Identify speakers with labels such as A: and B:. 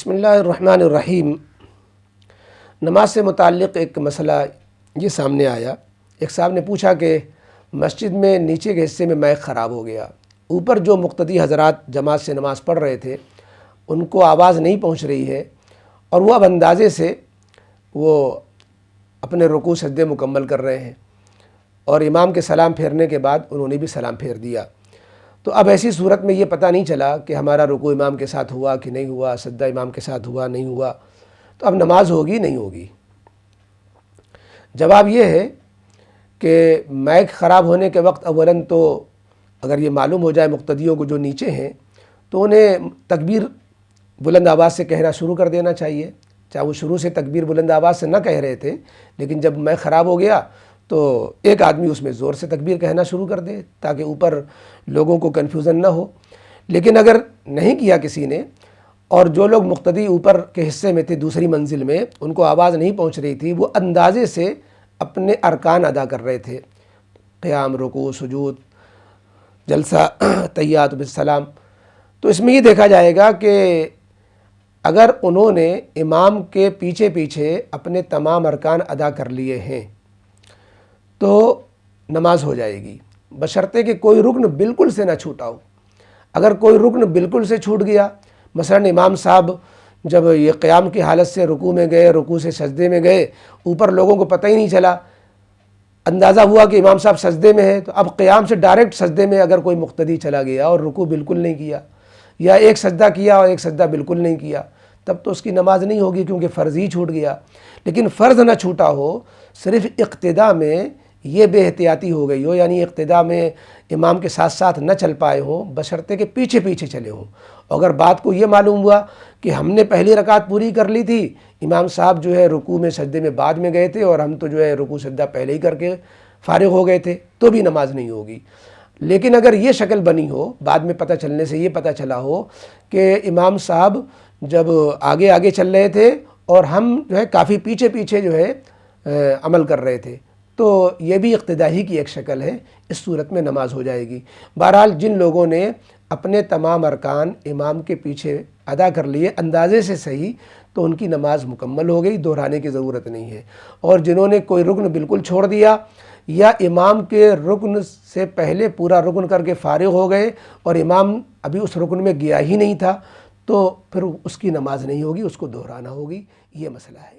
A: بسم اللہ الرحمن الرحیم۔ نماز سے متعلق ایک مسئلہ یہ سامنے آیا۔ ایک صاحب نے پوچھا کہ مسجد میں نیچے کے حصے میں مائک خراب ہو گیا، اوپر جو مقتدی حضرات جماعت سے نماز پڑھ رہے تھے ان کو آواز نہیں پہنچ رہی ہے، اور وہ اب اندازے سے وہ اپنے رکوع سجدے مکمل کر رہے ہیں، اور امام کے سلام پھیرنے کے بعد انہوں نے بھی سلام پھیر دیا۔ تو اب ایسی صورت میں یہ پتہ نہیں چلا کہ ہمارا رکوع امام کے ساتھ ہوا کہ نہیں ہوا، سجدہ امام کے ساتھ ہوا نہیں ہوا، تو اب نماز ہوگی نہیں ہوگی؟ جواب یہ ہے کہ مائک خراب ہونے کے وقت اولاً تو اگر یہ معلوم ہو جائے مقتدیوں کو جو نیچے ہیں تو انہیں تکبیر بلند آواز سے کہنا شروع کر دینا چاہیے، چاہے وہ شروع سے تکبیر بلند آواز سے نہ کہہ رہے تھے، لیکن جب مائک خراب ہو گیا تو ایک آدمی اس میں زور سے تکبیر کہنا شروع کر دے تاکہ اوپر لوگوں کو کنفیوژن نہ ہو۔ لیکن اگر نہیں کیا کسی نے اور جو لوگ مقتدی اوپر کے حصے میں تھے دوسری منزل میں ان کو آواز نہیں پہنچ رہی تھی، وہ اندازے سے اپنے ارکان ادا کر رہے تھے، قیام، رکوع، سجود، جلسہ، تحیات بالسلام، تو اس میں یہ دیکھا جائے گا کہ اگر انہوں نے امام کے پیچھے پیچھے اپنے تمام ارکان ادا کر لیے ہیں تو نماز ہو جائے گی، بشرطے کہ کوئی رکن بالکل سے نہ چھوٹا ہو۔ اگر کوئی رکن بالکل سے چھوٹ گیا، مثلا امام صاحب جب یہ قیام کی حالت سے رکوع میں گئے، رکوع سے سجدے میں گئے، اوپر لوگوں کو پتہ ہی نہیں چلا، اندازہ ہوا کہ امام صاحب سجدے میں ہے، تو اب قیام سے ڈائریکٹ سجدے میں اگر کوئی مقتدی چلا گیا اور رکوع بالکل نہیں کیا، یا ایک سجدہ کیا اور ایک سجدہ بالکل نہیں کیا، تب تو اس کی نماز نہیں ہوگی کیونکہ فرض ہی چھوٹ گیا۔ لیکن فرض نہ چھوٹا ہو، صرف اقتداء میں یہ بے احتیاطی ہو گئی ہو، یعنی اقتداء میں امام کے ساتھ ساتھ نہ چل پائے ہوں، بشرطے کہ پیچھے پیچھے چلے ہوں۔ اگر بات کو یہ معلوم ہوا کہ ہم نے پہلی رکعت پوری کر لی تھی، امام صاحب جو ہے رکوع میں سجدے میں بعد میں گئے تھے اور ہم تو جو ہے رکوع سجدہ پہلے ہی کر کے فارغ ہو گئے تھے، تو بھی نماز نہیں ہوگی۔ لیکن اگر یہ شکل بنی ہو، بعد میں پتہ چلنے سے یہ پتہ چلا ہو کہ امام صاحب جب آگے آگے چل رہے تھے اور ہم جو ہے کافی پیچھے پیچھے جو ہے عمل کر رہے تھے، تو یہ بھی اقتدائی کی ایک شکل ہے، اس صورت میں نماز ہو جائے گی۔ بہرحال جن لوگوں نے اپنے تمام ارکان امام کے پیچھے ادا کر لیے اندازے سے صحیح، تو ان کی نماز مکمل ہو گئی، دہرانے کی ضرورت نہیں ہے۔ اور جنہوں نے کوئی رکن بالکل چھوڑ دیا یا امام کے رکن سے پہلے پورا رکن کر کے فارغ ہو گئے اور امام ابھی اس رکن میں گیا ہی نہیں تھا، تو پھر اس کی نماز نہیں ہوگی، اس کو دہرانا ہوگی، یہ مسئلہ ہے۔